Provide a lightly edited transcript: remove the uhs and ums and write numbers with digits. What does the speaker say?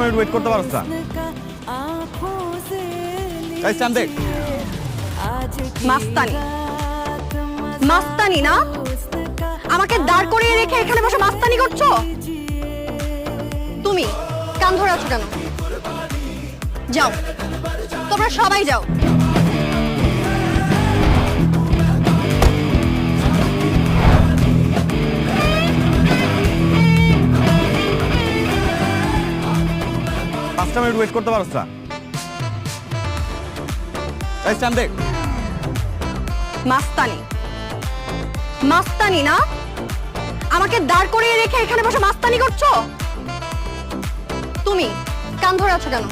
Minute wait করতে পারছ না? এই চান দেখ। মাস্তানি মাস্তানি না, আমাকে দাঁড় করিয়ে রেখে এখানে বসে মাস্তানি করছো তুমি? কান ধরে আছো কেন? যাও, তোমরা সবাই যাও। পাঁচটা মিনিট ওয়েট করতে পারছ না? এই চান দেখ। মাস্তানি মাস্তানি না, আমাকে দাঁড় করিয়ে রেখে এখানে বসে মাস্তানি করছো তুমি? কান ধরে আছো কেন?